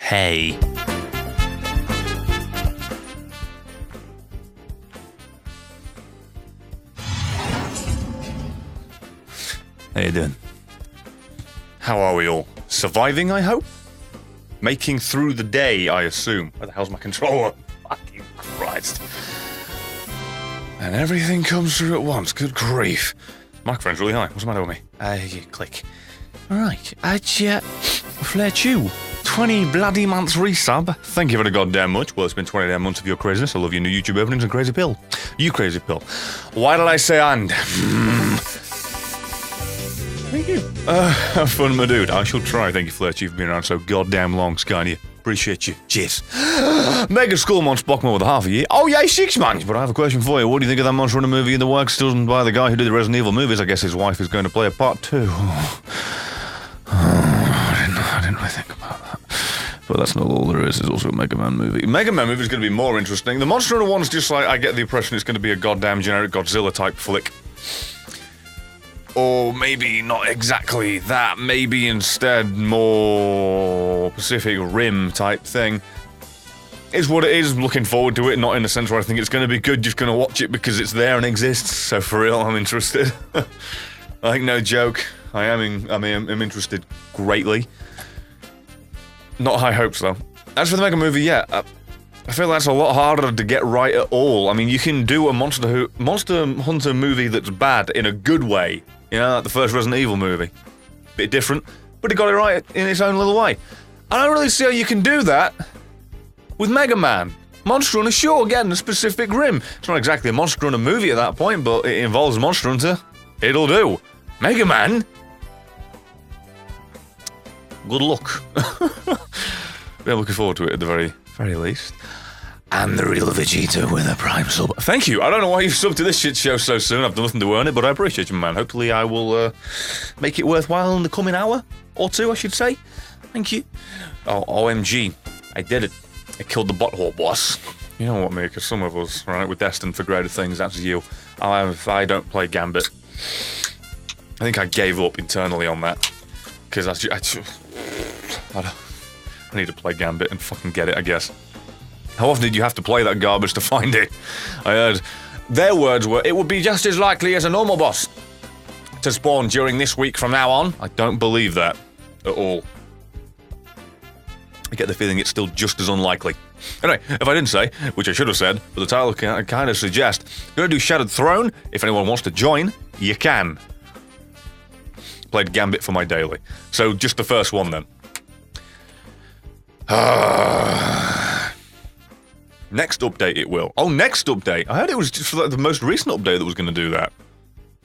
Hey. How you doing? How are we all? Surviving, I hope? Making through the day, I assume. Where the hell's my controller? Fucking Christ. And everything comes through at once. Good grief. Microphone's really high. What's the matter with me? Click. Alright. Flair Chew. 20 bloody months resub. Thank you very goddamn much. Well, it's been 20 damn months of your craziness. I love your new YouTube openings and crazy pill. You crazy pill. Why did I say and? Thank you. Have fun, my dude. I shall try. Thank you, Fletch. You've been around so goddamn long, Skynia. Appreciate you. Cheers. Mega Skullmon Spockman with a half a year. Oh, yay, 6 months. But I have a question for you. What do you think of that Monster Hunter movie in the works done by the guy who did the Resident Evil movies? I guess his wife is going to play a part 2. I didn't really think about that. But that's not all there is. There's also a Mega Man movie. Mega Man movie is going to be more interesting. The Monster Hunter one's just like, I get the impression it's going to be a goddamn generic Godzilla-type flick. Or maybe not exactly that, maybe instead more Pacific Rim type thing. Is what it is, looking forward to it, not in the sense where I think it's going to be good, just going to watch it because it's there and exists, so for real, I'm interested. Like, no joke, I am interested greatly. Not high hopes, though. As for the Mega movie, yeah, I feel that's a lot harder to get right at all. I mean, you can do a Monster Hunter movie that's bad in a good way. You know, like the first Resident Evil movie. Bit different, but it got it right in its own little way. I don't really see how you can do that with Mega Man. Monster Hunter, sure, getting a specific rim. It's not exactly a Monster Hunter movie at that point, but it involves Monster Hunter. It'll do. Mega Man? Good luck. We're looking forward to it at the very least. And the real Vegeta with a Prime sub. Thank you. I don't know why you've subbed to this shit show so soon. I've done nothing to earn it, but I appreciate you, man. Hopefully I will make it worthwhile in the coming hour or two, I should say. Thank you. Oh, OMG. I did it. I killed the butthole boss. You know what, mate? Because some of us, right, we're destined for greater things. That's you. I don't play Gambit. I think I gave up internally on that. Because I need to play Gambit and fucking get it, I guess. How often did you have to play that garbage to find it? I heard their words were, it would be just as likely as a normal boss to spawn during this week from now on. I don't believe that at all. I get the feeling it's still just as unlikely. Anyway, if I didn't say, which I should have said, but the title can kind of suggest, you're going to do Shattered Throne. If anyone wants to join, you can. Played Gambit for my daily. So just the first one then. Next update it will. Oh, next update. I heard it was just like the most recent update that was going to do that.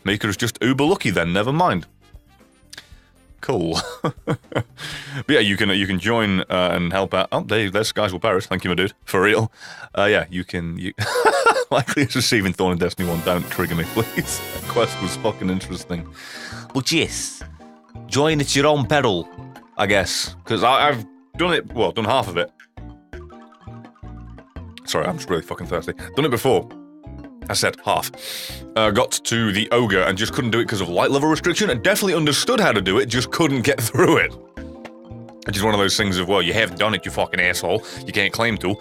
Maker's just uber lucky then, never mind. Cool. But yeah, you can join and help out. Oh, there's Skies Will Perish. Thank you, my dude. For real. Yeah, you can... Likely as receiving Thorn in Destiny 1. Don't trigger me, please. That quest was fucking interesting. But yes, join at your own peril, I guess. Because I've done it, well, done half of it. Sorry, I'm just really fucking thirsty. Done it before. I said half. Got to the Ogre and just couldn't do it because of light level restriction, and definitely understood how to do it, just couldn't get through it. Which is one of those things of, well, you haven't done it, you fucking asshole. You can't claim to.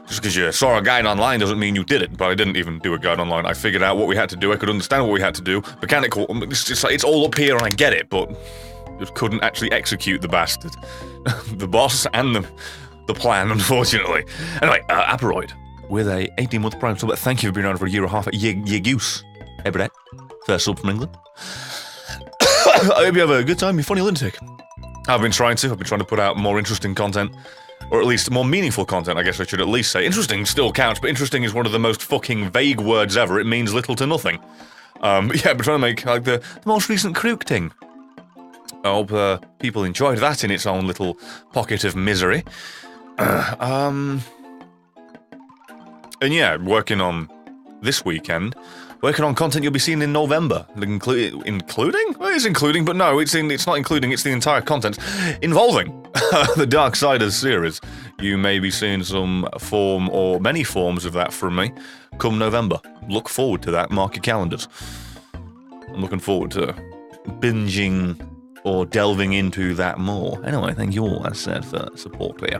Just because you saw a guide online doesn't mean you did it, but I didn't even do a guide online. I figured out what we had to do, I could understand what we had to do. Mechanical, it's all up here and I get it, but just couldn't actually execute the bastard. The boss and the plan, unfortunately. Anyway, Aperoid, with a 18-month Prime sub. Thank you for being around for a year and a half. You goose. Every day. First sub from England. I hope you have a good time. You're funny lunatic. I've been trying to put out more interesting content. Or at least more meaningful content, I guess I should at least say. Interesting still counts, but interesting is one of the most fucking vague words ever. It means little to nothing. Yeah, I've been trying to make, like, the most recent Krook thing. I hope people enjoyed that in its own little pocket of misery. And yeah, working on this weekend, working on content you'll be seeing in November. Including? Well, it's including, but no, it's not including, it's the entire content involving the Darksiders series. You may be seeing some form or many forms of that from me come November. Look forward to that, mark your calendars. I'm looking forward to binging or delving into that more. Anyway, thank you all, as I said, for support here.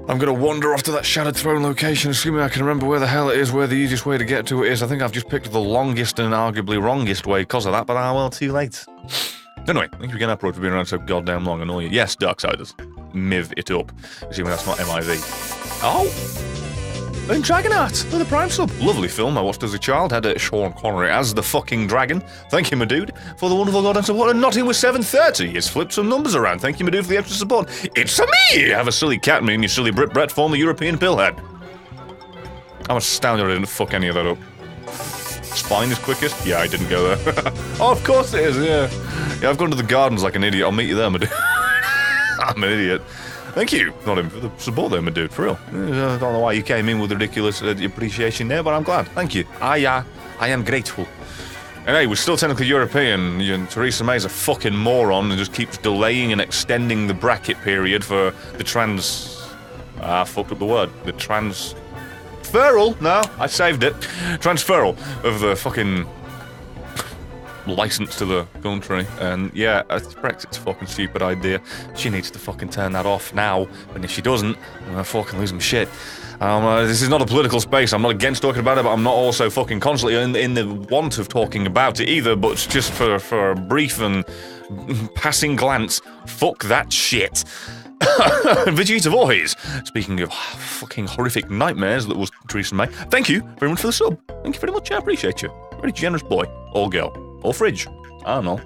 I'm going to wander off to that Shattered Throne location, assuming I can remember where the hell it is, where the easiest way to get to it is. I think I've just picked the longest and arguably wrongest way because of that, but well, too late. Anyway, thank you again, Approach, for being around so goddamn long and all you. Yes, Darksiders. Miv it up. Assuming that's not MIV. Oh! And Dragonheart with a Prime sub. Lovely film I watched as a child. Had Sean Connery as the fucking dragon. Thank you, my dude, for the wonderful goddamn support. And Notting with 730. He's flipped some numbers around. Thank you, my dude, for the extra support. It's a me! Have a silly cat me and you silly Brit Brett form the European pillhead. I'm astounded I didn't fuck any of that up. Spine is quickest? Yeah, I didn't go there. Oh, of course it is, yeah. Yeah, I've gone to the gardens like an idiot. I'll meet you there, my dude. I'm an idiot. Thank you, not him, for the support there, my dude, for real. I don't know why you came in with ridiculous appreciation there, but I'm glad. Thank you. I am grateful. And hey, we're still technically European. Theresa May's a fucking moron and just keeps delaying and extending the bracket period for the trans... I fucked up the word. The transferal? No, I saved it. Transferal of the fucking... license to the country, and yeah, Brexit's a fucking stupid idea. She needs to fucking turn that off now, and if she doesn't, I'm gonna fucking lose my shit. This is not a political space. I'm not against talking about it, but I'm not also fucking constantly in the want of talking about it either, but just for a brief and passing glance, fuck that shit. Vegeta Voice. Speaking of fucking horrific nightmares that was Theresa May, thank you very much for the sub. Thank you very much, I appreciate you. Very generous boy, or girl. Or fridge. I don't know.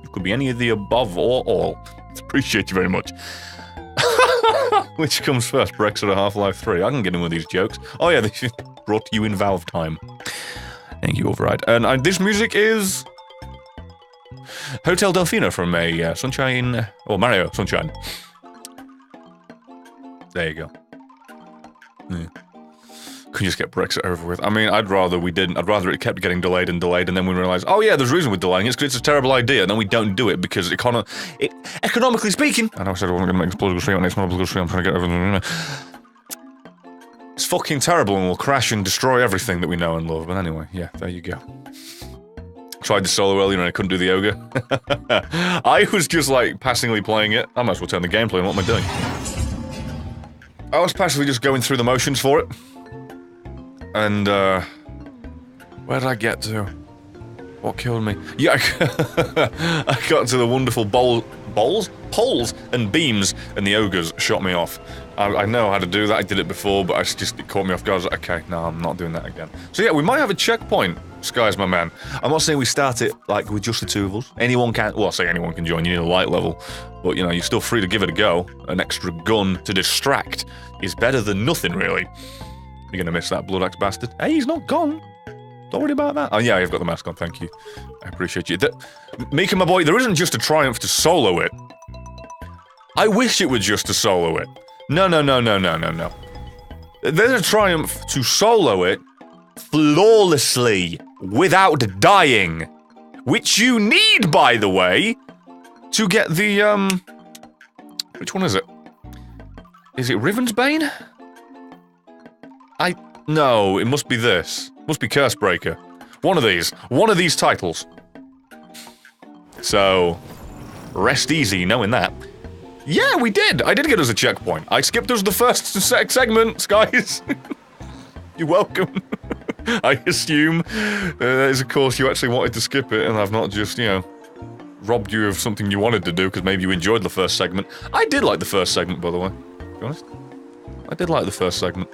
It could be any of the above or all. Appreciate you very much. Which comes first, Brexit or Half-Life 3? I can get in with these jokes. Oh yeah, this is brought to you in Valve time. Thank you, Override. And this music is... Hotel Delfino from a Sunshine... or Mario Sunshine. There you go. Yeah. Could just get Brexit over with. I mean, I'd rather we didn't. I'd rather it kept getting delayed and delayed, and then we realised, oh yeah, there's a reason we're delaying it. It's because it's a terrible idea, and then we don't do it because economically speaking... I know I said I wasn't going to make this political stream, and it's not a political stream, I'm trying to get everything... It's fucking terrible, and we'll crash and destroy everything that we know and love. But anyway, yeah, there you go. Tried the solo earlier, and I couldn't do the ogre. I was just, like, passively playing it. I might as well turn the gameplay on. What am I doing? I was passively just going through the motions for it. And, where did I get to? What killed me? Yeah, I got to the wonderful poles and beams, and the ogres shot me off. I know how to do that, I did it before, but it caught me off guard. I was like, okay, no, I'm not doing that again. So yeah, we might have a checkpoint, Sky's my man. I'm not saying we start it, like, with just the two of us. Anyone can, well, I say anyone can join, you need a light level. But, you know, you're still free to give it a go. An extra gun to distract is better than nothing, really. You're gonna miss that Blood Axe bastard. Hey, he's not gone. Don't worry about that. Oh yeah, I've got the mask on, thank you. I appreciate you. Mika, my boy, there isn't just a triumph to solo it. I wish it were just to solo it. No. There's a triumph to solo it flawlessly, without dying. Which you need, by the way, to get the, which one is it? Is it Rivensbane? No, it must be this. Must be Cursebreaker. One of these titles. So, rest easy knowing that. Yeah, we did! I did get us a checkpoint. I skipped us the first segment, guys. You're welcome. I assume that is, of course, you actually wanted to skip it, and I've not just, you know, robbed you of something you wanted to do, because maybe you enjoyed the first segment. I did like the first segment, by the way. To be honest. I did like the first segment.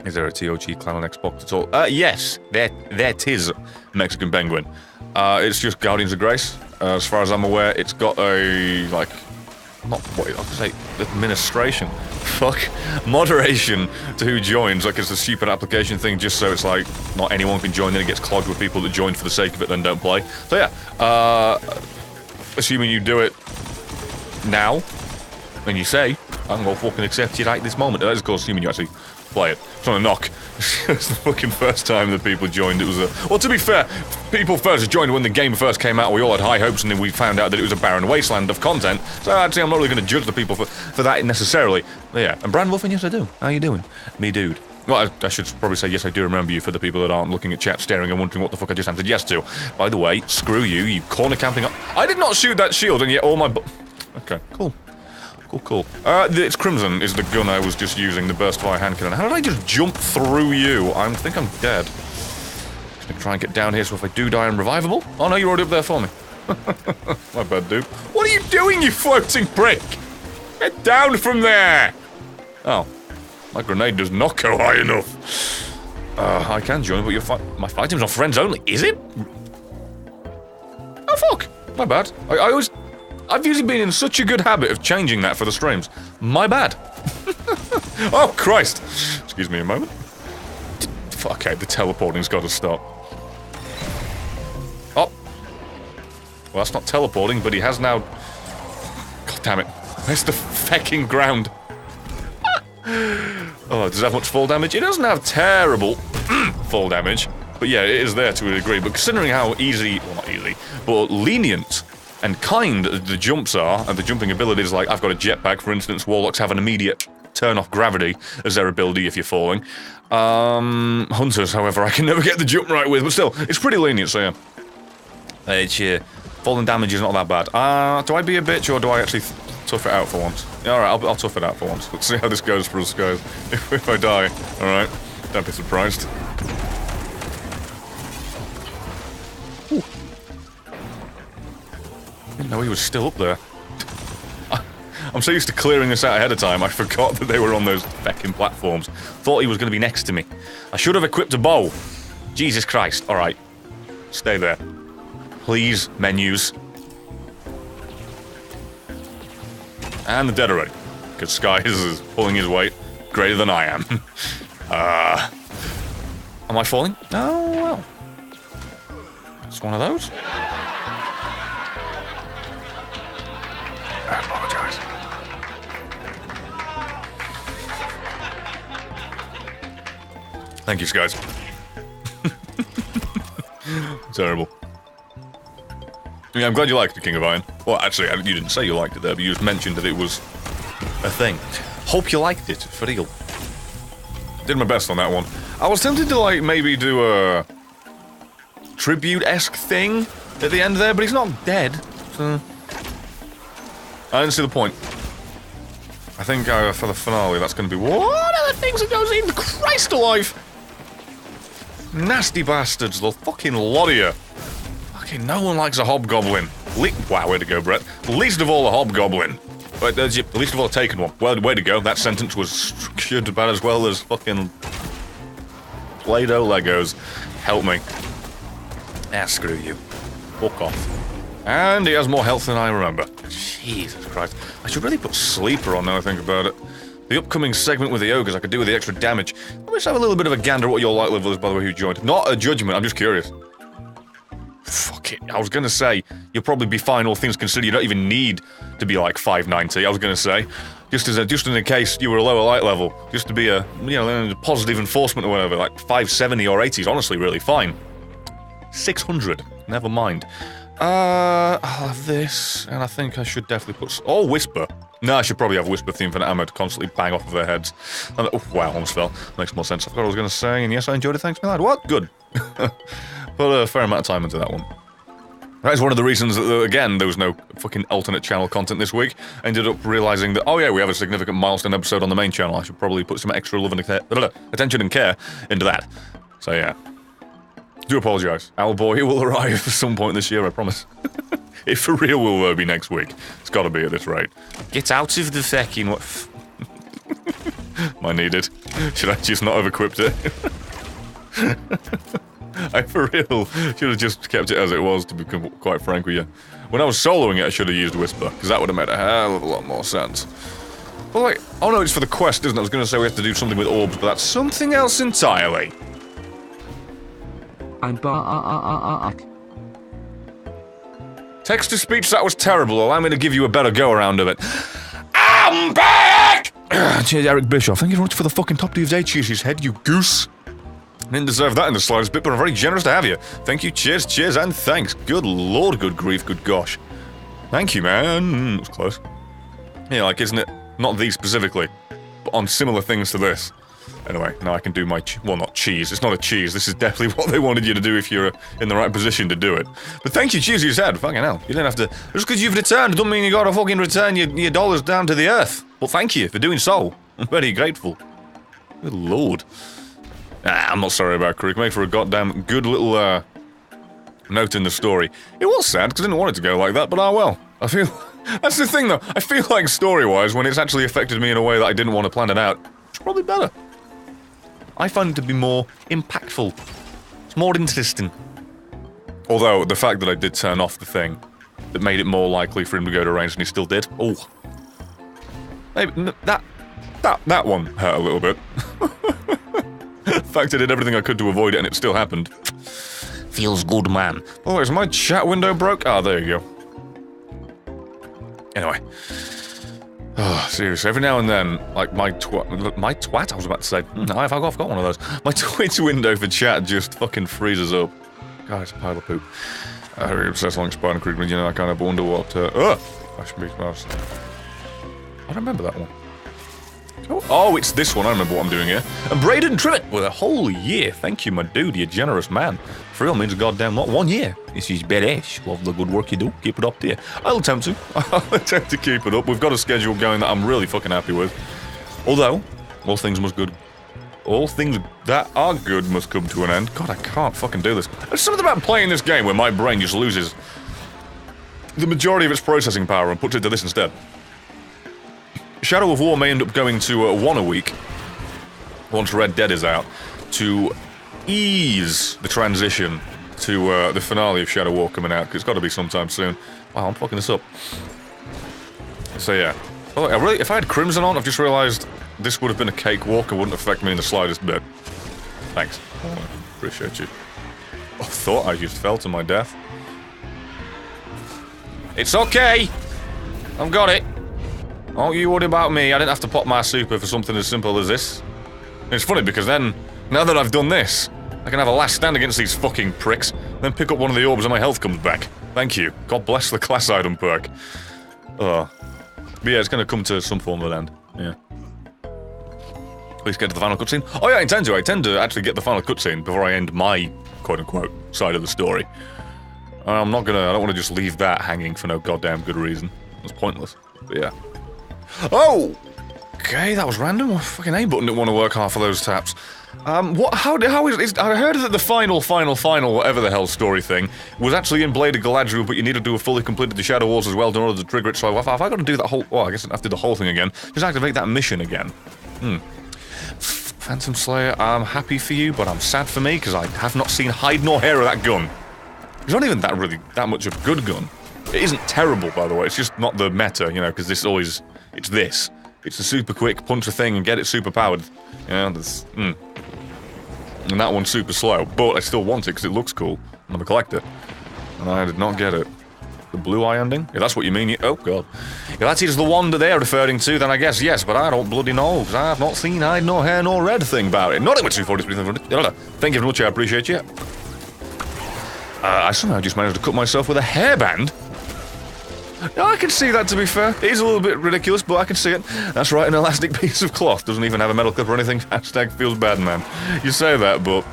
Is there a TOG clan on Xbox at all? Yes, there 'tis, Mexican Penguin. It's just Guardians of Grace. As far as I'm aware, it's got a, like, not what I'll say, administration. Fuck. Moderation to who joins. Like, it's a stupid application thing just so it's like, not anyone can join, then it gets clogged with people that join for the sake of it, then don't play. So yeah, assuming you do it now, and you say, I'm gonna fucking accept you right this moment. That is, of course, assuming you actually play it. It's not a knock. It's the fucking first time that people joined. It was a... Well, to be fair, people first joined when the game first came out. We all had high hopes, and then we found out that it was a barren wasteland of content. So actually, I'm not really going to judge the people for that necessarily. But yeah, and Brand Wolfen, yes I do. How you doing? Me dude. Well, I should probably say yes, I do remember you for the people that aren't looking at chat, staring and wondering what the fuck I just answered yes to. By the way, screw you, you corner camping up. I did not shoot that shield, and yet all my okay, cool. Cool. It's Crimson is the gun I was just using, the burst fire hand cannon. How did I just jump through you? I think I'm dead. Just gonna try and get down here so if I do die, I'm revivable. Oh no, you're already up there for me. My bad, dude. What are you doing, you floating prick? Get down from there! Oh. My grenade does not go high enough. I can join, but my fighting's on friends only. Is it? Oh, fuck. My bad. I've usually been in such a good habit of changing that for the streams. My bad. Oh, Christ. Excuse me a moment. Okay, the teleporting's got to stop. Oh. Well, that's not teleporting, but he has now... God damn it. Where's the fecking ground? Oh, does it have much fall damage? It doesn't have terrible fall damage, but yeah, it is there to a degree. But considering how easy, well not easy, but lenient and kind the jumps are, and the jumping abilities, like I've got a jetpack, for instance, Warlocks have an immediate turn off gravity as their ability if you're falling. Hunters, however, I can never get the jump right with, but still, it's pretty lenient, so yeah. Falling damage is not that bad. Do I be a bitch, or do I actually tough it out for once? Yeah, alright, I'll tough it out for once. Let's see how this goes for us, guys. If I die, alright, don't be surprised. Ooh. Didn't know he was still up there. I'm so used to clearing this out ahead of time, I forgot that they were on those fecking platforms. Thought he was going to be next to me. I should have equipped a bow. Jesus Christ. Alright. Stay there. Please, menus. And the dead already. Because Sky is pulling his weight greater than I am. Am I falling? Oh, well. It's one of those. I apologize. Thank you, Skies. Terrible. Yeah, I'm glad you liked the King of Iron. Well, actually, you didn't say you liked it there, but you just mentioned that it was a thing. Hope you liked it, for real. Did my best on that one. I was tempted to, like, maybe do a tribute-esque thing at the end there, but he's not dead, so... I didn't see the point. I think for the finale, that's going to be one of the things that goes in. Christ alive! Nasty bastards, the fucking lot of you. Fucking no one likes a hobgoblin. Wow, way to go, Brett. Least of all a hobgoblin. But least of all a taken one. Well, way to go. That sentence was structured about as well as fucking Play-Doh Legos. Help me. Ah, screw you. Fuck off. And he has more health than I remember. Jesus Christ. I should really put Sleeper on now I think about it. The upcoming segment with the ogres I could do with the extra damage. Let me just have a little bit of a gander at what your light level is, by the way, who joined. Not a judgment, I'm just curious. Fuck it. I was gonna say, you'll probably be fine, all things considered. You don't even need to be like 590, I was gonna say. Just in a case you were a lower light level. Just to be a, a positive enforcement or whatever, like 570 or 80 is honestly really fine. 600, never mind. I'll have this, and I think I should definitely put... Oh, Whisper. No, I should probably have Whisper theme for the ammo to constantly bang off of their heads. And, oh, wow, almost fell. Makes more sense. I forgot what I was going to say, and yes, I enjoyed it, thanks, my lad. What? Good. Put a fair amount of time into that one. That is one of the reasons that, again, there was no fucking alternate channel content this week. I ended up realizing that, oh yeah, we have a significant milestone episode on the main channel. I should probably put some extra love and attention and care into that. So, yeah. Do apologise. Owlboy will arrive at some point this year, I promise. It for real will be next week. It's gotta be at this rate. Get out of the fucking what? Might need it. Should I just not have equipped it? I for real should have just kept it as it was, to be quite frank with you. When I was soloing it, I should have used Whisper, because that would have made a hell of a lot more sense. But like, oh no, it's for the quest, isn't it? I was going to say we have to do something with orbs, but that's something else entirely. I'm back. Text-to-speech, that was terrible. Allow me to give you a better go-around of it. I'm back! Cheers, Eric Bischoff. Thank you very much for the fucking top of his head, you goose. I didn't deserve that in the slightest bit, but I'm very generous to have you. Thank you, cheers, and thanks. Good lord, good grief, good gosh. Thank you, man. It was close. Yeah, like, isn't it? Not these specifically, but on similar things to this. Anyway, now I can do my well, not cheese. It's not a cheese. This is definitely what they wanted you to do if you're in the right position to do it. But thank you, cheese, you said. Fucking hell. You didn't have to... Just because you've returned doesn't mean you gotta fucking return your dollars down to the earth. Well, thank you for doing so. I'm very grateful. Good lord. I'm not sorry about Creek. Made for a goddamn good little, note in the story. It was sad, because I didn't want it to go like that, but well. I feel... That's the thing, though. I feel like, story-wise, when it's actually affected me in a way that I didn't want to plan it out, it's probably better. I find it to be more impactful. It's more interesting. Although, the fact that I did turn off the thing that made it more likely for him to go to range, and he still did. Oh. Maybe, that one hurt a little bit. The fact I did everything I could to avoid it, and it still happened. Feels good, man. Oh, is my chat window broke? Ah, there you go. Anyway. Oh, seriously, every now and then, like, my twat, I was about to say, I've got one of those. My Twitch window for chat just fucking freezes up. God, it's a pile of poop. I really obsessed along Spider Creek, you know, I kind of wonder what, I should be fast. I don't remember that one. Oh, it's this one, I remember what I'm doing here. And Braden Trivet with a whole year. Thank you, my dude, you generous man. For real, means a goddamn lot. 1 year. This is badass. Love the good work you do. Keep it up there. I'll attempt to. I'll attempt to keep it up. We've got a schedule going that I'm really fucking happy with. Although, all things that are good must come to an end. God, I can't fucking do this. There's something about playing this game where my brain just loses the majority of its processing power and puts it to this instead. Shadow of War may end up going to 1 a week, once Red Dead is out, to ease the transition to the finale of Shadow War coming out, because it's got to be sometime soon. Wow, I'm fucking this up. So yeah. Oh, if I had Crimson on, I've just realised this would have been a cakewalk and wouldn't affect me in the slightest bit. Thanks. Oh, appreciate you. I thought I just fell to my death. It's okay! I've got it! Don't you worry about me, I didn't have to pop my super for something as simple as this. And it's funny because then, now that I've done this, I can have a last stand against these fucking pricks, then pick up one of the orbs and my health comes back. Thank you. God bless the class item perk. But yeah, it's gonna come to some form of an end. Yeah. Please get to the final cutscene. Oh yeah, I intend to. I tend to actually get the final cutscene before I end my quote-unquote side of the story. I don't want to just leave that hanging for no goddamn good reason. It's pointless. But yeah. Oh! Okay, that was random. My fucking A button didn't want to work half of those taps. How is it? I heard that the final, whatever the hell story thing was actually in Blade of Galadriel, but you needed to have fully completed the Shadow Wars as well in order to trigger it, so have I got to do that whole... Well, I guess I have to do the whole thing again. Just activate that mission again. Phantom Slayer, I'm happy for you, but I'm sad for me, because I have not seen hide nor hair of that gun. It's not even that much of a good gun. It isn't terrible, by the way, it's just not the meta, you know, because this always... It's this. It's a super quick, punch a thing and get it super powered. Yeah, that's... And that one's super slow, but I still want it because it looks cool. I'm a collector. And I did not get it. The blue eye ending? If that's what you mean, oh god. If that is the one that they're referring to, then I guess yes, but I don't bloody know, because I have not seen hide nor hair nor red thing about it. Not in my 243. Thank you very much, I appreciate you. I somehow just managed to cut myself with a hairband. No, I can see that, to be fair. It is a little bit ridiculous, but I can see it. That's right, an elastic piece of cloth. Doesn't even have a metal clip or anything. Hashtag feels bad, man. You say that, but...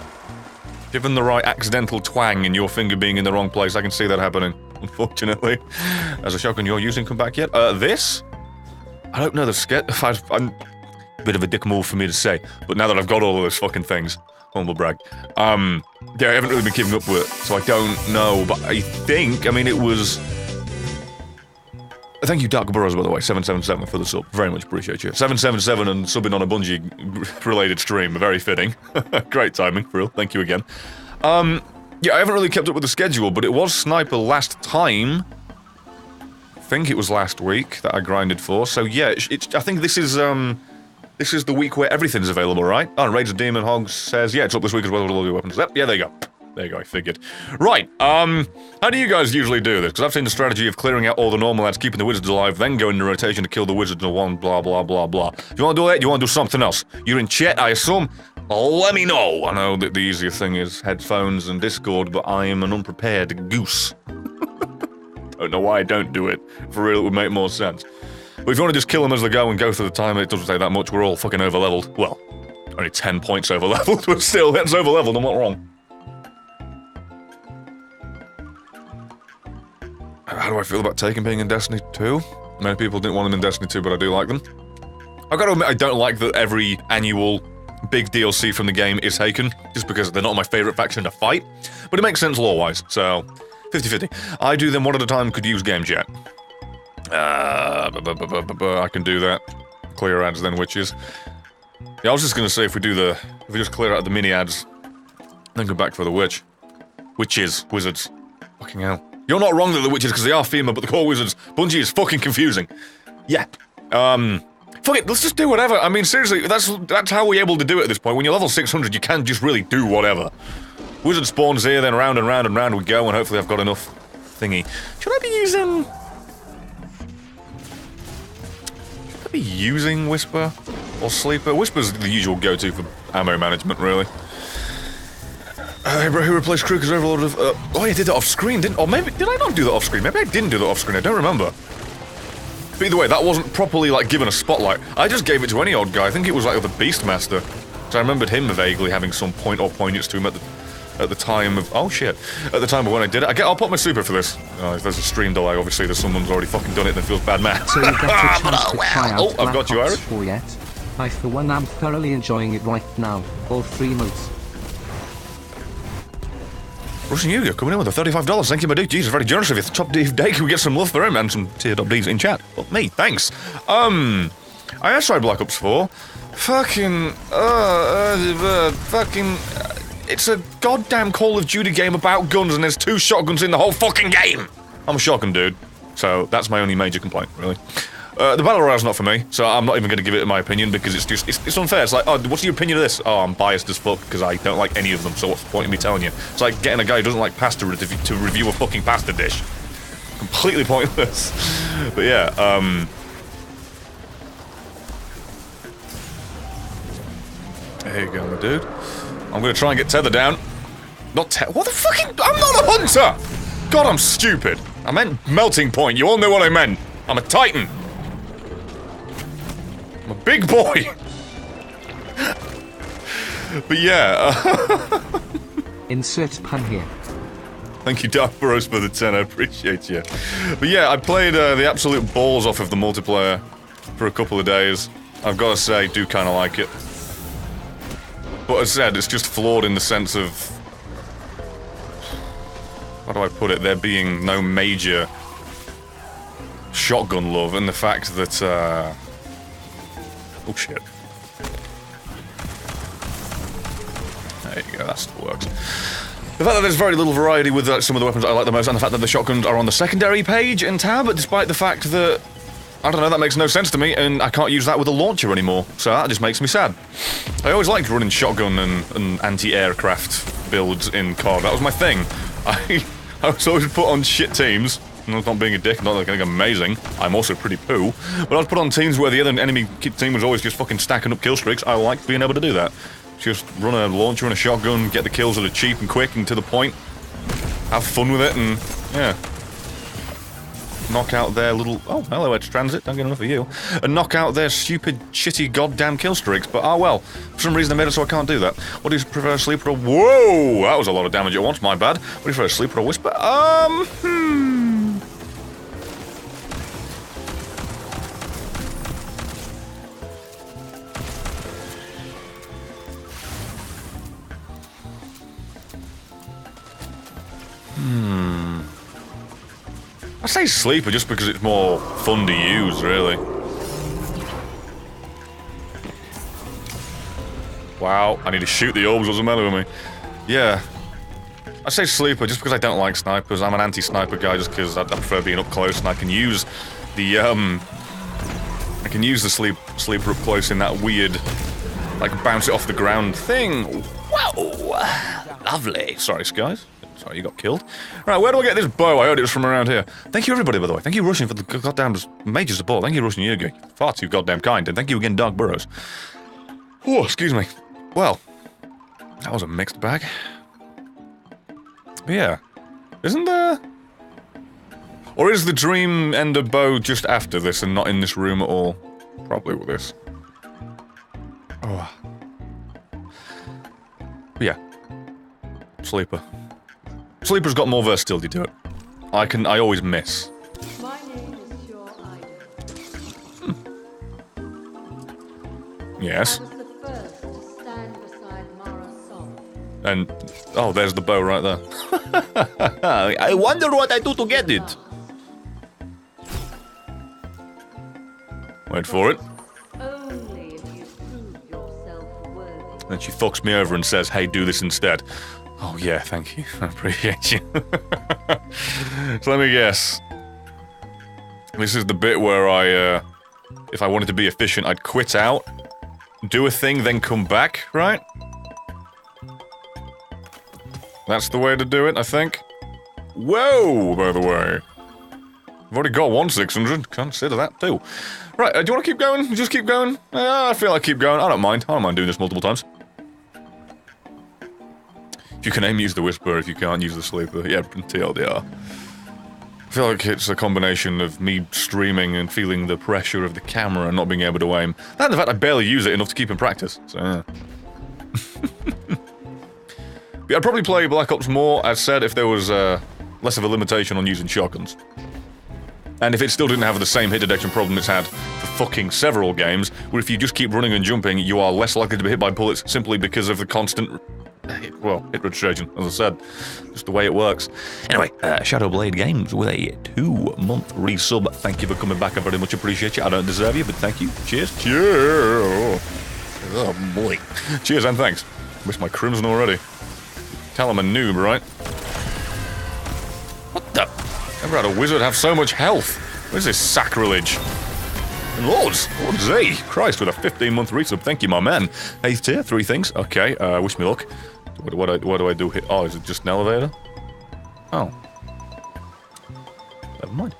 given the right accidental twang and your finger being in the wrong place, I can see that happening, unfortunately. Has a shotgun you're using come back yet? This? I don't know the sketch. I'm... a bit of a dick move for me to say, but now that I've got all of those fucking things, humble brag. Yeah, I haven't really been keeping up with it, so I don't know, but I think, I mean, it was... Thank you, Dark Burrows, by the way, 777 for the sub. Very much appreciate you. 777 and subbing on a Bungie-related stream, very fitting. Great timing, for real. Thank you again. Yeah, I haven't really kept up with the schedule, but it was Sniper last time. I think it was last week that I grinded for, so yeah, I think this is the week where everything's available, right? Oh, Rage of Demon Hog says, yeah, it's up this week as well with all your weapons. Yep, yeah, there you go. There you go, I figured. Right, how do you guys usually do this? Because I've seen the strategy of clearing out all the normal ads, keeping the wizards alive, then going into rotation to kill the wizards in one, blah, blah, blah, blah. If you want to do that, you want to do something else. You're in chat, I assume? Let me know. I know that the easier thing is headphones and Discord, but I am an unprepared goose. Don't know why I don't do it. For real, it would make more sense. But if you want to just kill them as they go and go through the time, it doesn't take that much. We're all fucking over-leveled. Well, Only 10 points over leveled, but still, that's over leveled, I'm not wrong. How do I feel about Taken being in Destiny 2? Many people didn't want them in Destiny 2, but I do like them. I've got to admit, I don't like that every annual big DLC from the game is Taken, just because they're not my favourite faction to fight. But it makes sense lore-wise, so 50-50. I do them one at a time, could use game chat. I can do that. Clear ads, then witches. Yeah, I was just gonna say if we just clear out the mini ads, then go back for the witch. Witches, wizards. Fucking hell. You're not wrong that the witches, because they are female, but the core wizards, Bungie is fucking confusing. Yeah. Fuck it, let's just do whatever. I mean, seriously, that's how we're able to do it at this point. When you're level 600, you can just really do whatever. Wizard spawns here, then round and round and round we go, and hopefully I've got enough thingy. Should I be using Whisper or Sleeper? Whisper's the usual go-to for ammo management, really. Who replaced Crew because Overlord of... oh, I did that off-screen, didn't... Or maybe... Did I not do that off-screen? Maybe I didn't do that off-screen, I don't remember. But either way, that wasn't properly, like, given a spotlight. I just gave it to any odd guy. I think it was, like, the Beastmaster. So I remembered him vaguely having some point or poignance to him at the time of... Oh, shit. At the time of when I did it. I'll put my super for this. If there's a stream delay, obviously, there's someone's already fucking done it and it feels bad, man. So you get a chance to try out I've got you, Irish. Yet. I, for one, am thoroughly enjoying it right now. All 3 modes. Russian Yuga coming in with a $35. Thank you, my dude. Jesus, very generous of you. Top D day. Can we get some love for him and some tier top Ds in chat? Well, me, thanks. I have tried Black Ops 4. It's a goddamn Call of Duty game about guns and there's 2 shotguns in the whole fucking game. I'm a shotgun dude, so that's my only major complaint, really. The Battle Royale's not for me, so I'm not even going to give it my opinion because it's unfair. It's like, oh, what's your opinion of this? Oh, I'm biased as fuck because I don't like any of them, so what's the point of me telling you? It's like getting a guy who doesn't like pasta to review a fucking pasta dish. Completely pointless. But yeah, there you go, my dude. I'm going to try and get Tether down. Not what the fucking... I'm not a hunter! God, I'm stupid. I meant melting point. You all know what I meant. I'm a Titan. I'm a big boy. But yeah. Insert pun here. Thank you, Dark Burrows, for the 10. I appreciate you. But yeah, I played the absolute balls off of the multiplayer for a couple of days. I've got to say, do kind of like it. But as I said, it's just flawed in the sense of... How do I put it? There being no major shotgun love, and the fact that, oh shit. There you go, that still works. The fact that there's very little variety with some of the weapons I like the most, and the fact that the shotguns are on the secondary page in tab, despite the fact that, I don't know, that makes no sense to me, and I can't use that with a launcher anymore, so that just makes me sad. I always liked running shotgun and anti-aircraft builds in COD, that was my thing. I was always put on shit teams, not being a dick, not like amazing, I'm also pretty poo, but I was put on teams where the other enemy team was always just fucking stacking up kill streaks. I liked being able to do that. Just run a launcher and a shotgun, get the kills that are cheap and quick and to the point, have fun with it, and yeah. Knock out their little... Oh, hello, Edge Transit, don't get enough of you. And knock out their stupid, shitty, goddamn kill streaks, but well. For some reason they made it so I can't do that. What do you prefer, Sleeper or... Whoa! That was a lot of damage at once, my bad. What do you prefer, Sleeper or Whisper? I say Sleeper just because it's more fun to use, really. Wow, I need to shoot the orbs, what's the matter with me? Yeah. I say Sleeper just because I don't like snipers. I'm an anti-sniper guy just because I prefer being up close and I can use the, sleeper up close in that weird, like, bounce it off the ground thing. Wow! Lovely. Sorry, guys. Sorry, you got killed. Right, where do I get this bow? I heard it was from around here. Thank you, everybody, by the way. Thank you, Russian, for the goddamn major support. Thank you, Russian Yugi. Far too goddamn kind. And thank you again, Dark Burrows. Oh, excuse me. Well, that was a mixed bag. But yeah. Isn't there... Or is the Dream Ender bow just after this and not in this room at all? Probably with this. Oh. Sleeper. Sleeper's got more versatility to it. I always miss. My name is Sure Ida. Yes. I was the first to stand beside Mara's song. And, oh, there's the bow right there. I wonder what I do to get it. Wait for it. Only if you prove yourself worthy. Then she fucks me over and says, hey, do this instead. Oh, yeah, thank you. I appreciate you. So let me guess. This is the bit where I, if I wanted to be efficient, I'd quit out, do a thing, then come back, right? That's the way to do it, I think. Whoa, by the way. I've already got one 600. Consider that, too. Right, do you want to keep going? Just keep going? I feel like keep going. I don't mind. I don't mind doing this multiple times. If you can aim, use the Whisper. If you can't, use the Sleeper. Yeah, TLDR. I feel like it's a combination of me streaming and feeling the pressure of the camera and not being able to aim. And the fact I barely use it enough to keep in practice. So, yeah. Yeah, I'd probably play Black Ops more, as said, if there was less of a limitation on using shotguns. And if it still didn't have the same hit detection problem it's had for fucking several games, where if you just keep running and jumping, you are less likely to be hit by bullets simply because of the constant, well, hit registration, as I said. Just the way it works. Anyway, Shadowblade Games with a 2-month resub. Thank you for coming back, I very much appreciate you. I don't deserve you, but thank you. Cheers. Cheers. Oh, boy. Cheers and thanks. Miss my crimson already. Tell I'm a noob, right? What the? Never had a wizard have so much health. What is this sacrilege? And Lord Z, Christ, with a 15-month resub. Thank you, my man. 8th tier, 3 things. Okay, wish me luck. What do I do here? Oh, is it just an elevator? Oh. Never mind.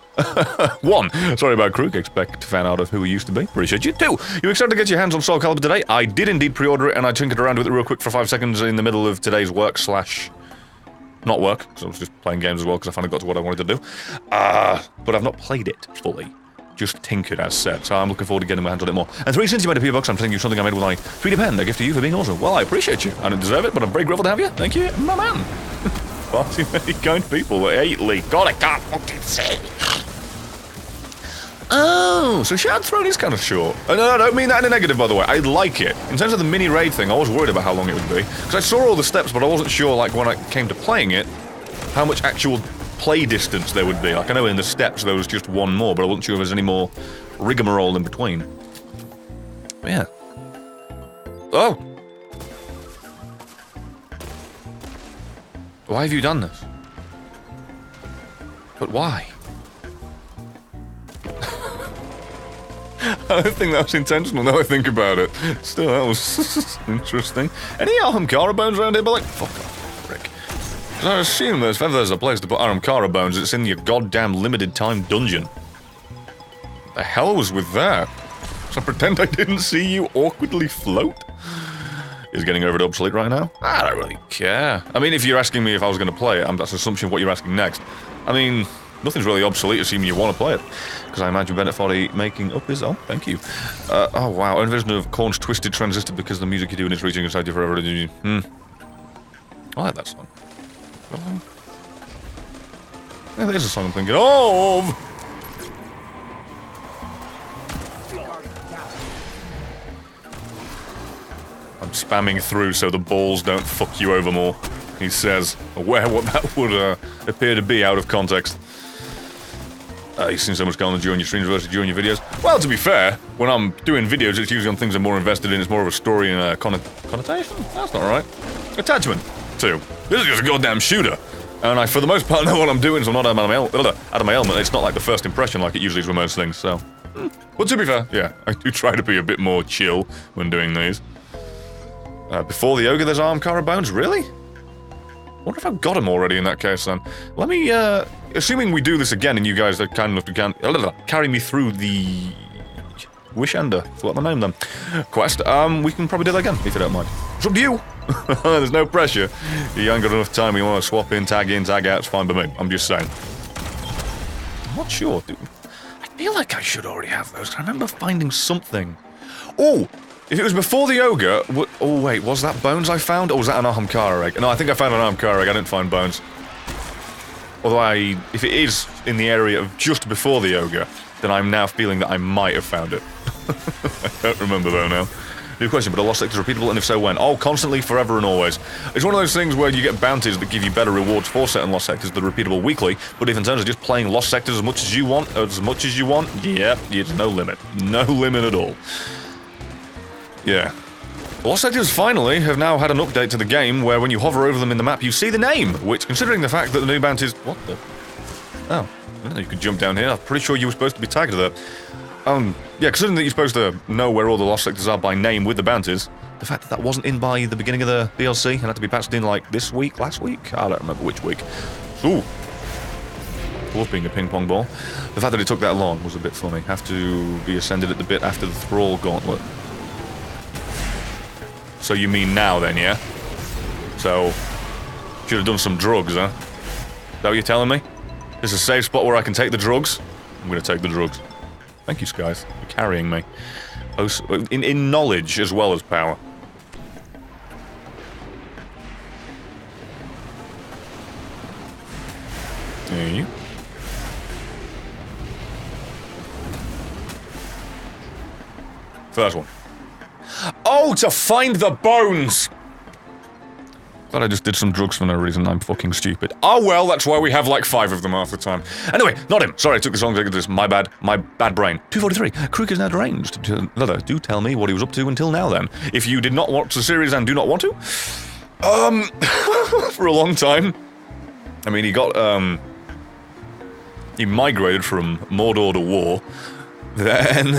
1. Sorry about Krug. Expect to find out of who he used to be. Appreciate you. 2. You excited to get your hands on Soul Calibur today? I did indeed pre-order it, and I tinkered around with it real quick for 5 seconds in the middle of today's work / not work, because I was just playing games as well, because I finally got to what I wanted to do. But I've not played it fully. Just tinkered, as said, so I'm looking forward to getting my hands on it more. And 3, since you made a P-Box, I'm telling you something I made with my 3D pen. A gift to you for being awesome. Well, I appreciate you. I don't deserve it, but I'm very grateful to have you. Thank you, my man. Far too many kind people. 8 Lee. God, I can't fucking see. Oh, so Shattered Throne is kind of short. No, I don't mean that in a negative, by the way. I like it. In terms of the mini raid thing, I was worried about how long it would be. Because I saw all the steps, but I wasn't sure, like, when I came to playing it, how much actual play distance there would be. Like, I know in the steps there was just one more, but I wasn't sure if there's any more rigmarole in between. But yeah. Oh! Why have you done this? But why? I don't think that was intentional, now I think about it. Still, that was interesting. Any Ahamkara bones around here? But like, fuck off, Rick. I assume there's, if there's a place to put Ahamkara bones, it's in your goddamn limited time dungeon. The hell was with that? So pretend I didn't see you awkwardly float? Is getting over to obsolete right now? I don't really care. I mean, if you're asking me if I was going to play it, that's an assumption of what you're asking next. I mean, nothing's really obsolete assuming you want to play it. Because I imagine Bennett Folly making up his... Oh, thank you. Oh, wow. Envision of Corn's Twisted Transistor because the music you're doing is reaching inside you forever. I like that song. Yeah, there's a song I'm thinking of. I'm spamming through so the balls don't fuck you over more, he says, aware what that would appear to be out of context. You've seen so much going on during your streams versus during your videos. Well, to be fair, when I'm doing videos, it's usually on things I'm more invested in. It's more of a story and a connotation? That's not right. Attachment, too. This is just a goddamn shooter. And I, for the most part, know what I'm doing, so I'm not out of my element. It's not like the first impression like it usually is with most things, so... But to be fair, yeah, I do try to be a bit more chill when doing these. Before the ogre, there's Ahamkara bones? Really? Wonder if I've got them already in that case, then. Let me, assuming we do this again and you guys are kind enough to carry me through the... Wishender, forgot the name then. Quest, we can probably do that again, if you don't mind. It's up to you! There's no pressure. You ain't got enough time, you want to swap in, tag out, it's fine by me. I'm just saying. I'm not sure, dude. I feel like I should already have those. I remember finding something. Oh! If it was before the ogre, oh wait, was that bones I found, or was that an Ahamkara egg? No, I think I found an Ahamkara egg, I didn't find bones. Although if it is in the area of just before the ogre, then I'm now feeling that I might have found it. I don't remember though now. New question, but a lost sector is repeatable, and if so, when? Oh, constantly, forever, and always. It's one of those things where you get bounties that give you better rewards for certain lost sectors that are repeatable weekly, but if in terms of just playing lost sectors as much as you want, yeah, it's no limit. No limit at all. Yeah. Lost sectors finally have now had an update to the game where when you hover over them in the map, you see the name, which, considering the fact that the new bounties... What the... Oh, well, you could jump down here. I'm pretty sure you were supposed to be tagged there. Yeah, considering that you're supposed to know where all the lost sectors are by name with the bounties, the fact that that wasn't in by the beginning of the DLC and had to be patched in, like, this week, last week? I don't remember which week. Ooh. Love being a ping-pong ball. The fact that it took that long was a bit funny. Have to be ascended at the bit after the Thrall Gauntlet. So you mean now then, yeah? So, should have done some drugs, huh? Is that what you're telling me? This is a safe spot where I can take the drugs? I'm gonna take the drugs. Thank you, Skies, for carrying me. In knowledge as well as power. There you. First one. Oh, to find the bones! Glad I just did some drugs for no reason. I'm fucking stupid. Oh well, that's why we have like 5 of them half the time. Anyway, not him. Sorry, I took this long to get this. My bad. My bad brain. 243. Crook is now deranged. Another. Do tell me what he was up to until now then. If you did not watch the series and do not want to. For a long time. I mean, he got, he migrated from Mordor to war. Then,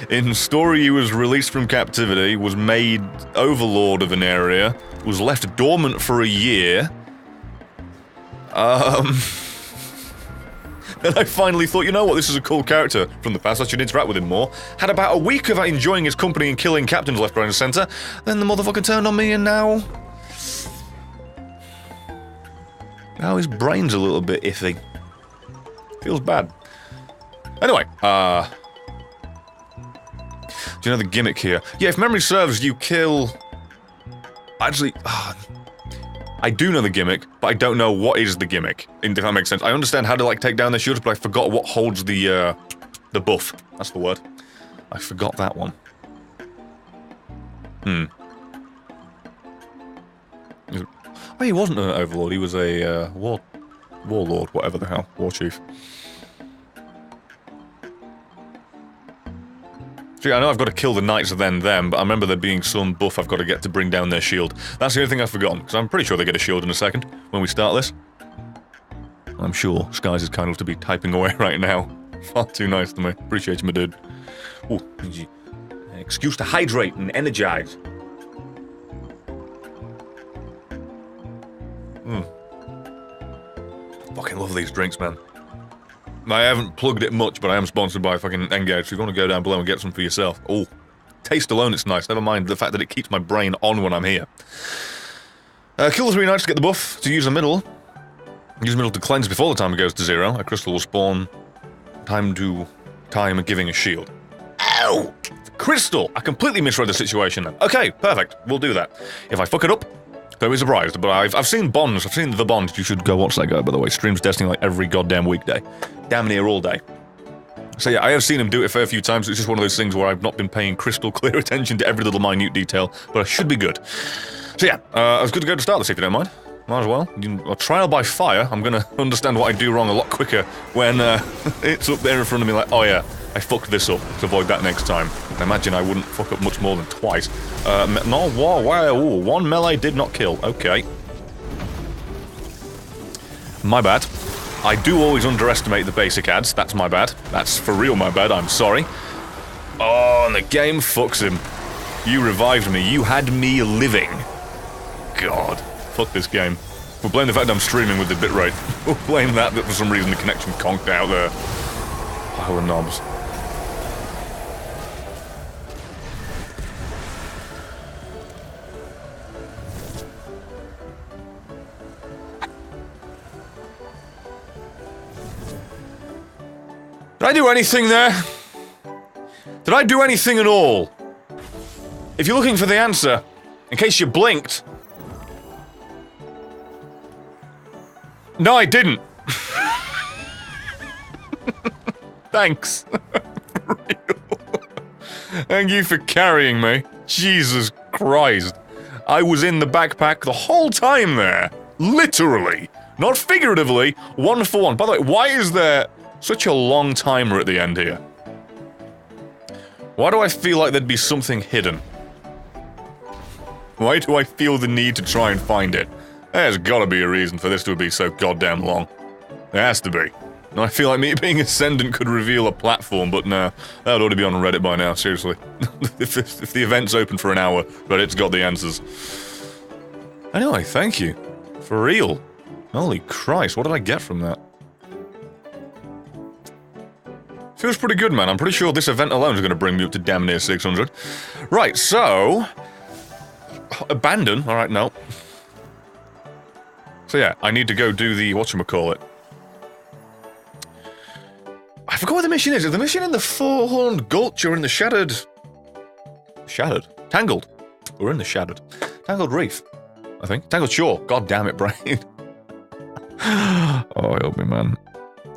in story, he was released from captivity, was made overlord of an area, was left dormant for a year. Then I finally thought, you know what, this is a cool character from the past, I should interact with him more. Had about a week of enjoying his company and killing captains left, right, and centre. Then the motherfucker turned on me, and now his brain's a little bit iffy. Feels bad. Anyway, do you know the gimmick here? Yeah, if memory serves, you kill... Actually, I do know the gimmick, but I don't know what is the gimmick, if that makes sense. I understand how to, like, take down their shields, but I forgot what holds the buff. That's the word. I forgot that one. Oh, he wasn't an overlord, he was a, warlord, whatever the hell. War chief. See, I know I've got to kill the knights and then them, but I remember there being some buff I've got to get to bring down their shield. That's the only thing I've forgotten, because I'm pretty sure they get a shield in a second when we start this. I'm sure Skies is kind of to be typing away right now. Far too nice to me. Appreciate you, my dude. Ooh, excuse to hydrate and energize. Fucking love these drinks, man. I haven't plugged it much, but I am sponsored by fucking Engage, so if you want to go down below and get some for yourself. Oh, taste alone, it's nice. Never mind the fact that it keeps my brain on when I'm here. Kill the 3 knights to get the buff. To use the middle. Use the middle to cleanse before the timer goes to 0. A crystal will spawn. Time giving a shield. Ow! Crystal! I completely misread the situation then. Okay, perfect. We'll do that. If I fuck it up, don't be surprised, but I've seen Bonds. I've seen the Bond. You should go watch that guy, by the way. Streams Destiny like every goddamn weekday. Damn near all day. So yeah, I have seen him do it a fair few times. It's just one of those things where I've not been paying crystal clear attention to every little minute detail, but I should be good. So yeah, I was good to go to start this if you don't mind. Might as well. A trial by fire. I'm gonna understand what I do wrong a lot quicker when it's up there in front of me like, oh yeah, I fucked this up. To avoid that next time. I imagine I wouldn't fuck up much more than twice. No, wow, 1 melee did not kill. Okay. My bad. I do always underestimate the basic adds. That's my bad. That's for real my bad. I'm sorry. Oh, and the game fucks him. You revived me. You had me living. God. Fuck this game. We'll blame the fact I'm streaming with the bitrate. We'll blame that for some reason the connection conked out there. Pile of knobs. Did I do anything there? Did I do anything at all? if you're looking for the answer, in case you blinked... No, I didn't. Thanks. Thank you for carrying me. Jesus Christ. I was in the backpack the whole time there. Literally. Not figuratively. 1 for 1. By the way, why is there such a long timer at the end here? Why do I feel like there'd be something hidden? Why do I feel the need to try and find it? There's gotta be a reason for this to be so goddamn long. There has to be. And I feel like me being Ascendant could reveal a platform, but no, that would already be on Reddit by now, seriously. if the event's open for an hour, Reddit's got the answers. Anyway, thank you. For real. Holy Christ, what did I get from that? Feels pretty good, man. I'm pretty sure this event alone is going to bring me up to damn near 600. Right, so... Abandon. Alright, no. So yeah, I need to go do the whatchamacallit. I forgot what the mission is. Is the mission in the Four-Horned Gulch or in the Shattered... Shattered? Tangled. We're in the Shattered. Tangled Reef, I think. Tangled Shore. God damn it, brain. Oh, help me, man.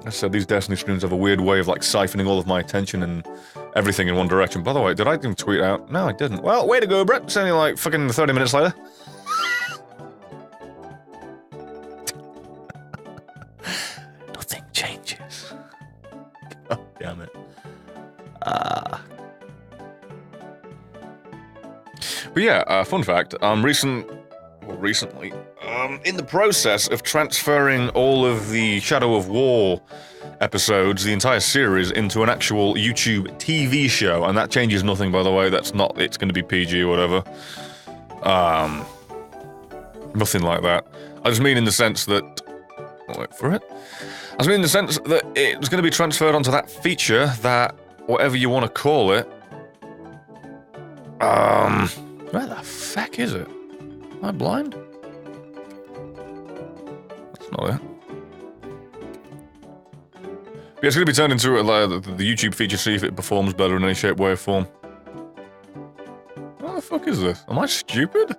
I said these Destiny streams have a weird way of, like, siphoning all of my attention and everything in one direction. By the way, did I even tweet out? No, I didn't. Well, way to go, Brett. It's only, like, fucking 30 minutes later. Nothing changes. God damn it. But yeah, fun fact, recently, in the process of transferring all of the Shadow of War episodes, the entire series, into an actual YouTube TV show, and that changes nothing, by the way. That's not, it's going to be PG or whatever. Nothing like that. I just mean in the sense that, wait for it. I just mean in the sense that it's going to be transferred onto that feature that, whatever you want to call it, where the fuck is it? Am I blind? That's not it. Yeah, it's going to be turned into the YouTube feature, see if it performs better in any shape, way, or form. What the fuck is this? Am I stupid?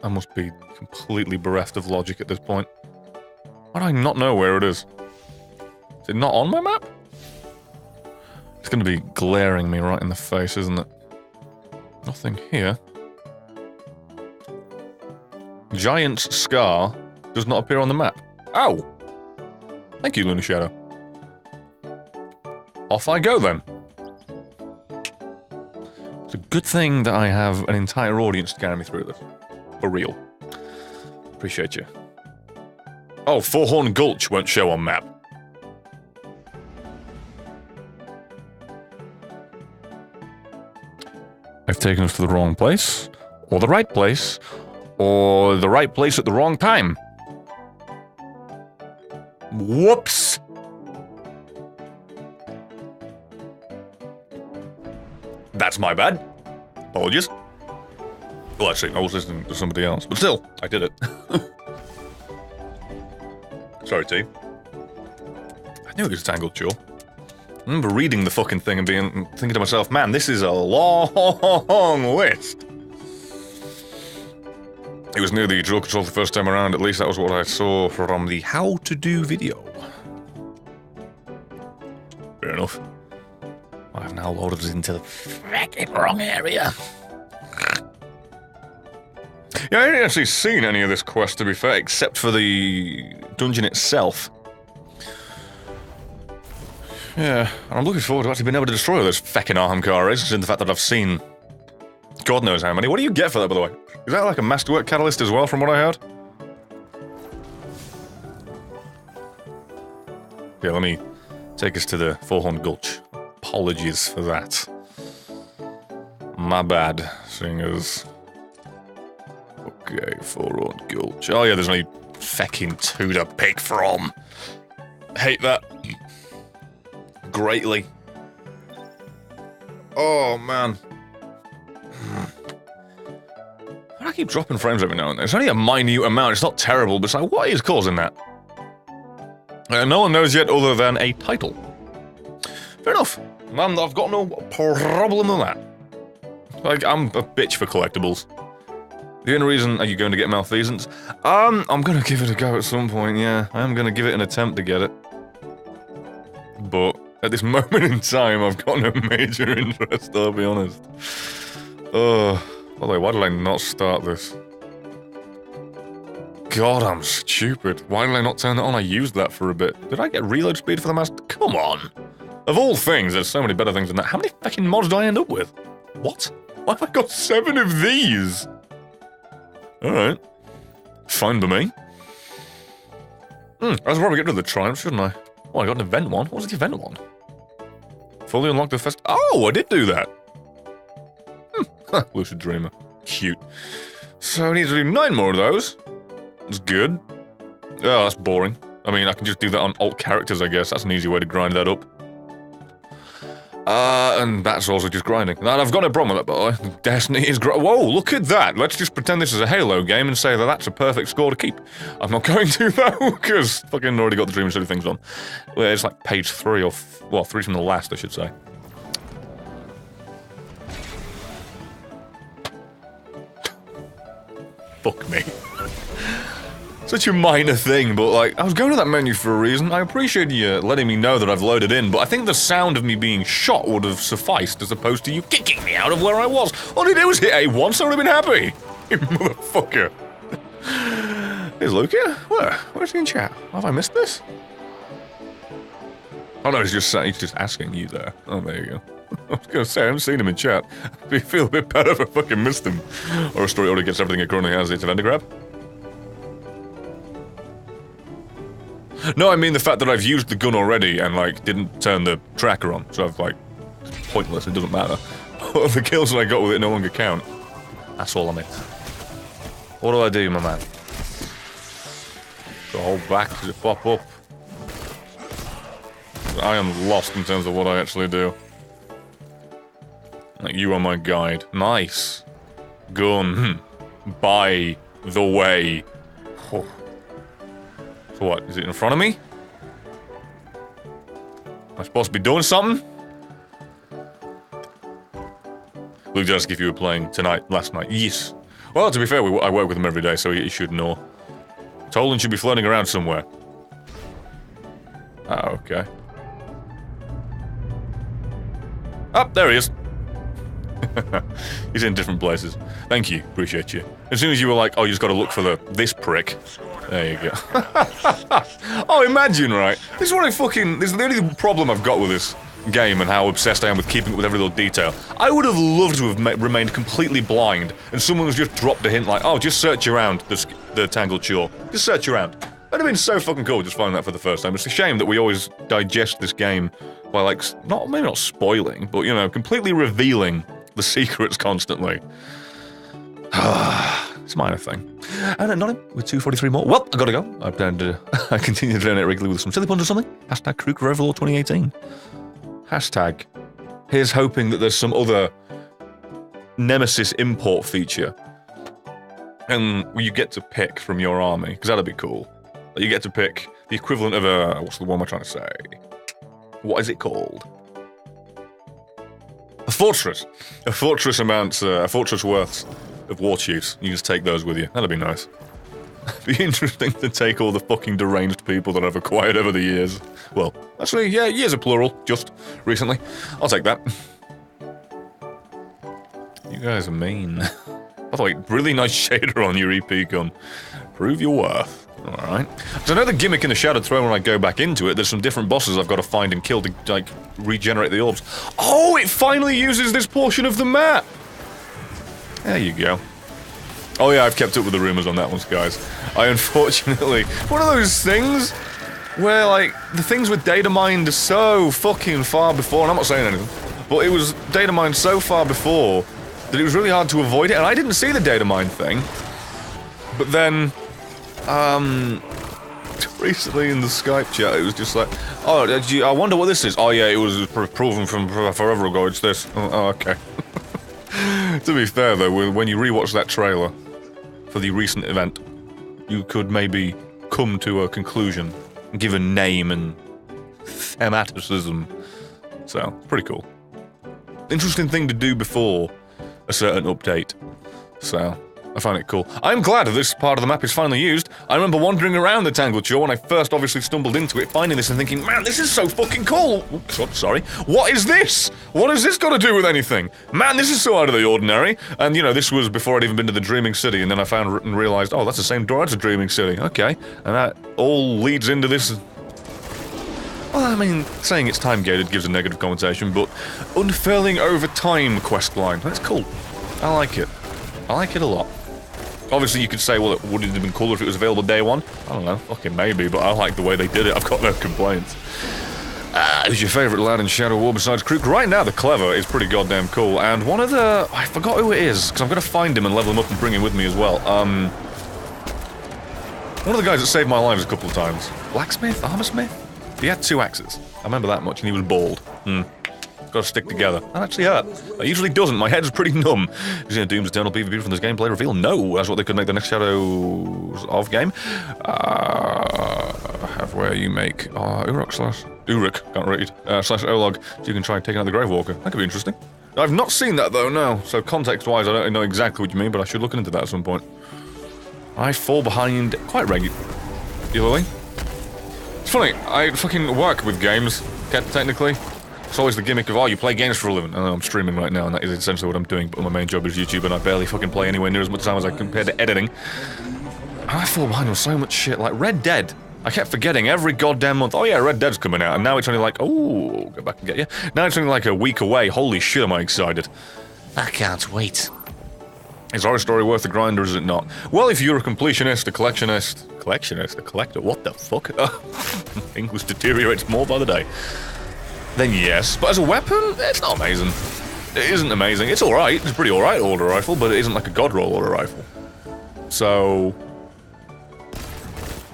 I must be completely bereft of logic at this point. Why do I not know where it is? Is it not on my map? It's going to be glaring me right in the face, isn't it? Nothing here. Giant's Scar does not appear on the map. Oh! Thank you, Lunar Shadow. Off I go, then. It's a good thing that I have an entire audience to carry me through this. For real. Appreciate you. Oh, Four-Horn Gulch won't show on map. I've taken us to the wrong place, or the right place, or the right place at the wrong time. Whoops! That's my bad. Apologies. Well, actually, I was listening to somebody else, but still, I did it. Sorry, team. I knew it was Tangled Shore. I remember reading the fucking thing and thinking to myself, man, this is a long list. It was near the drill control the first time around, at least that was what I saw from the how to do video. Fair enough. I've now loaded us into the fucking wrong area. Yeah, I haven't actually seen any of this quest, to be fair, except for the dungeon itself. Yeah, I'm looking forward to actually being able to destroy all those feckin' Arkham car races, in the fact that I've seen God knows how many. What do you get for that, by the way? Is that like a masterwork catalyst as well, from what I heard? Yeah, let me take us to the Four-Horned Gulch. Apologies for that. My bad, seeing as... Okay, Four-Horned Gulch. Oh yeah, there's only feckin' 2 to pick from. Hate that. Greatly. Oh, man. Why do I keep dropping frames every now and then? It's only a minute amount, it's not terrible, but it's like, what is causing that? No one knows yet other than a title. Fair enough. Man, I've got no problem with that. Like, I'm a bitch for collectibles. The only reason, are you going to get malfeasance? I'm gonna give it a go at some point, yeah. I am gonna give it an attempt to get it. But at this moment in time, I've got no major interest, I'll be honest. By the way, why did I not start this? God, I'm stupid. Why did I not turn that on? I used that for a bit. Did I get reload speed for the master? Come on! Of all things, there's so many better things than that. How many fucking mods do I end up with? What? Why have I got 7 of these? Alright. Fine by me. I should probably get rid of the triumph, shouldn't I? Oh, I got an event one. What was the event one? Fully unlock the fest. Oh, I did do that. Lucid Dreamer. Cute. So I need to do 9 more of those. That's good. Oh, that's boring. I mean, I can just do that on alt characters, I guess. That's an easy way to grind that up. And that's also just grinding. And I've got no problem with that, by the way. Destiny is whoa, look at that! Let's just pretend this is a Halo game and say that that's a perfect score to keep. I'm not going to, though, because fucking already got the Dream City things on. Well, it's like page 3 or... well, 3 from the last, I should say. Fuck me. Such a minor thing, but like, I was going to that menu for a reason. I appreciate you letting me know that I've loaded in, but I think the sound of me being shot would have sufficed as opposed to you kicking me out of where I was. All I did was hit A once, I would have been happy. You motherfucker. Is Luke here? Where? Where's he in chat? Have I missed this? Oh no, he's just asking you there. Oh, there you go. I was gonna say, I haven't seen him in chat. I feel a bit better if I fucking missed him. Or a story already gets everything it currently has. It's an grab. No, I mean the fact that I've used the gun already and, like, didn't turn the tracker on. So I've, like, it's pointless, it doesn't matter. The kills that I got with it no longer count. That's all I mean. What do I do, my man? So hold back, does it pop up? I am lost in terms of what I actually do. Like, you are my guide. Nice. Gun. By the way. Oh. So what, is it in front of me? Am I supposed to be doing something? Luke did ask if you were playing last night. Yes. Well, to be fair, I work with him every day, so he should know. Tolan should be floating around somewhere. Ah, okay. Oh, there he is. He's in different places. Thank you, appreciate you. As soon as you were like, oh, you just gotta look for this prick. There you go. Oh, imagine, right? This is what this is the only problem I've got with this game and how obsessed I am with keeping up with every little detail. I would have loved to have remained completely blind and someone was just dropped a hint like, oh, just search around the Tangled Shore. Just search around. That'd have been so fucking cool just finding that for the first time. It's a shame that we always digest this game by, like, maybe not spoiling, but, you know, completely revealing the secrets constantly. It's a minor thing. And not him, with 243 more. Well, I gotta go. I continue to donate regularly with some silly puns or something. Hashtag Crew for Overlord 2018. Hashtag here's hoping that there's some other Nemesis import feature. And you get to pick from your army, because that'd be cool. You get to pick the equivalent of a... what's the one I'm trying to say? What is it called? A fortress. A fortress amounts, a fortress worth of war chiefs. You just take those with you. That'd be nice. It'd be interesting to take all the fucking deranged people that I've acquired over the years. Well, actually, yeah, years are plural, just recently. I'll take that. You guys are mean. By the way, really nice shader on your EP gun. Prove your worth. Alright. So I know the gimmick in the Shattered Throne when I go back into it, there's some different bosses I've got to find and kill to, like, regenerate the orbs. Oh, it finally uses this portion of the map! There you go. Oh yeah, I've kept up with the rumors on that one, guys. I unfortunately... one of those things where, like, the things with data mined are so fucking far before, and I'm not saying anything, but it was data mined so far before that it was really hard to avoid it, and I didn't see the data mine thing. But then... recently in the Skype chat, it was just like, oh, I wonder what this is. Oh yeah, it was proven from forever ago, it's this. Oh, okay. To be fair though, when you rewatch that trailer for the recent event, you could maybe come to a conclusion, give a name and thematicism So, pretty cool. Interesting thing to do before a certain update. So, I find it cool. I'm glad this part of the map is finally used. I remember wandering around the Tangled Shore when I first obviously stumbled into it, finding this and thinking, man, this is so fucking cool! Oops, sorry. What is this? What has this got to do with anything? Man, this is so out of the ordinary. And, you know, this was before I'd even been to the Dreaming City, and then I found and realized, oh, that's the same door as the Dreaming City. Okay. And that all leads into this... Well, I mean, saying it's time-gated gives a negative connotation, but unfurling over time questline. That's cool. I like it. I like it a lot. Obviously, you could say, well, would it have been cooler if it was available day one? I don't know, fucking maybe, but I like the way they did it. I've got no complaints. Who's your favourite lad in Shadow War besides Krook? Right now, the Clever is pretty goddamn cool, and one of the... I forgot who it is, because I'm going to find him and level him up and bring him with me as well. One of the guys that saved my lives a couple of times. Blacksmith? Armorsmith? He had 2 axes. I remember that much, and he was bald. Got to stick together. That actually hurt. It usually doesn't. My head's pretty numb. Is it Doom's Eternal PvP from this gameplay reveal? No, that's what they could make the next Shadows of game. Have where you make Uruk, can't read, slash Olog, so you can try taking out the Gravewalker. That could be interesting. I've not seen that though, no. So context-wise, I don't know exactly what you mean, but I should look into that at some point. I fall behind quite regularly. It's funny, I fucking work with games, technically. It's always the gimmick of, oh, you play games for a living. I know I'm streaming right now, and that is essentially what I'm doing, but my main job is YouTube, and I barely fucking play anywhere near as much time as I compared to editing. And I fall behind on so much shit, like Red Dead. I kept forgetting every goddamn month, oh yeah, Red Dead's coming out, and now it's only like, oh, go back and get you. Now it's only like a week away, holy shit am I excited. I can't wait. Is Horror Story worth the grind, or is it not? Well, if you're a completionist, a collector, what the fuck? English deteriorates more by the day. Then yes, but as a weapon, it's not amazing. It isn't amazing. It's alright, it's a pretty alright auto rifle, but it isn't like a god roll auto rifle. So...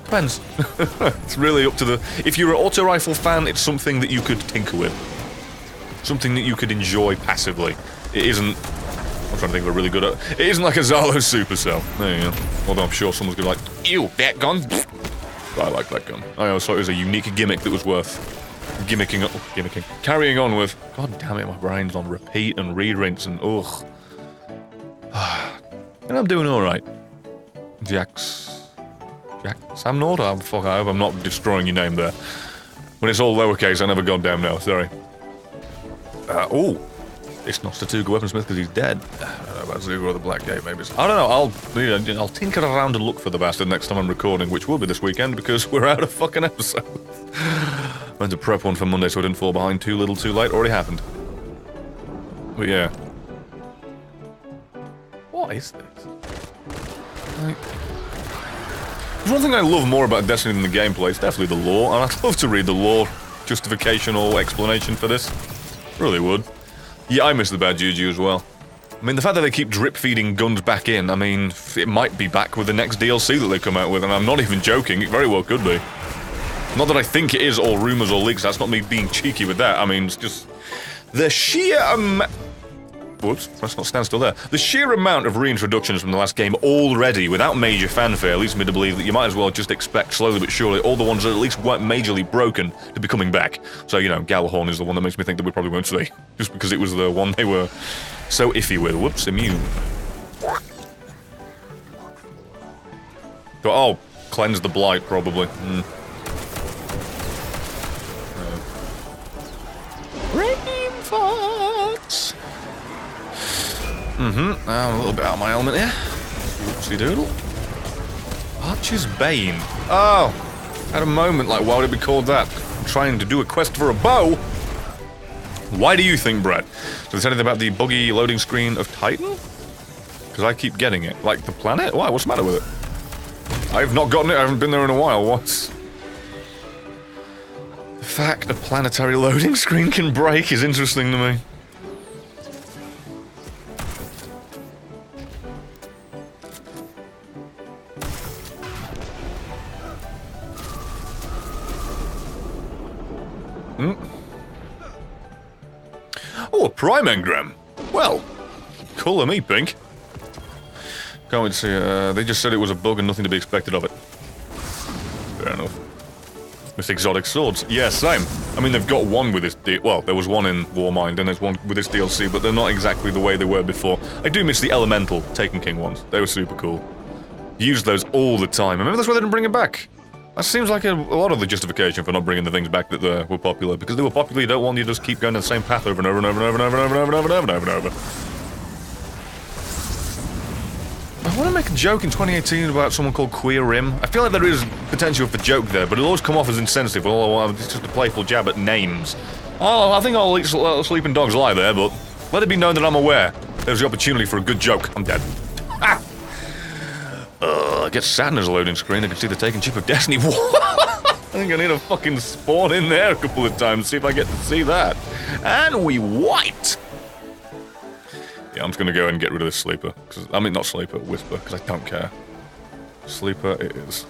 depends. It's really up to the... If you're an auto rifle fan, it's something that you could tinker with. Something that you could enjoy passively. It isn't... I'm trying to think of a really good... It isn't like a Zalo Supercell. There you go. Although I'm sure someone's gonna be like, ew, that gun? But I like that gun. I always thought it was a unique gimmick that was worth... carrying on with. God damn it, my brain's on repeat and re-rinse and ugh. And I'm doing alright. Jack Sam Nord? Oh, fuck, I hope I'm not destroying your name there. When it's all lowercase, I never goddamn know, sorry. Oh, it's not Statuga Weaponsmith because he's dead. I don't know about Zuga or the Black Gate, maybe. I don't know, I'll tinker around and look for the bastard next time I'm recording, which will be this weekend because we're out of fucking episode. I went to prep one for Monday so I didn't fall behind too little too late. Already happened. But yeah. What is this? Like, there's one thing I love more about Destiny than the gameplay. It's definitely the lore, and I'd love to read the lore justification or explanation for this. Really would. Yeah, I miss the bad juju as well. I mean, the fact that they keep drip-feeding guns back in, I mean, it might be back with the next DLC that they come out with, and I'm not even joking, it very well could be. Not that I think it is all rumours or leaks, that's not me being cheeky with that, I mean, it's just... The sheer whoops, let's not stand still there. The sheer amount of reintroductions from the last game already, without major fanfare, leads me to believe that you might as well just expect, slowly but surely, all the ones that at least weren't majorly broken to be coming back. So, you know, Galahorn is the one that makes me think that we probably won't see, just because it was the one they were so iffy with. Whoops, immune. Oh, cleanse the blight, probably. Rainfox! I'm a little bit out of my element here. Whoopsie doodle. Archer's Bane. Oh! Had a moment like, why would it be called that? I'm trying to do a quest for a bow? Why do you think, Brett? So there's anything about the buggy loading screen of Titan? Because I keep getting it. Like the planet? Why? What's the matter with it? I've not gotten it, I haven't been there in a while. What's... The fact a planetary loading screen can break is interesting to me. Oh, a prime engram. Well, colour me pink. Can't wait to see, they just said it was a bug and nothing to be expected of it. Fair enough. With exotic swords. Yeah, same. I mean, they've got one with this well, there was one in Warmind, and there's one with this DLC, but they're not exactly the way they were before. I do miss the Elemental Taken King ones. They were super cool. Used those all the time. I remember that's why they didn't bring it back. That seems like a lot of the justification for not bringing the things back that were popular. Because they were popular, you don't want you to just keep going down the same path over and over and over and over and over and over and over and over and over and over. I want to make a joke in 2018 about someone called Queer Rim. I feel like there is potential for joke there, but it'll always come off as insensitive. Oh, it's just a playful jab at names. Oh, I think I'll let sleeping dogs lie there, but let it be known that I'm aware. There's the opportunity for a good joke. I'm dead. Ah! I get sad as a loading screen. I can see the taken chip of destiny. I think I need to fucking spawn in there a couple of times, see if I get to see that. And we wiped! Yeah, I'm just gonna go and get rid of this sleeper. I mean, not sleeper, whisper, because I don't care. Sleeper it is.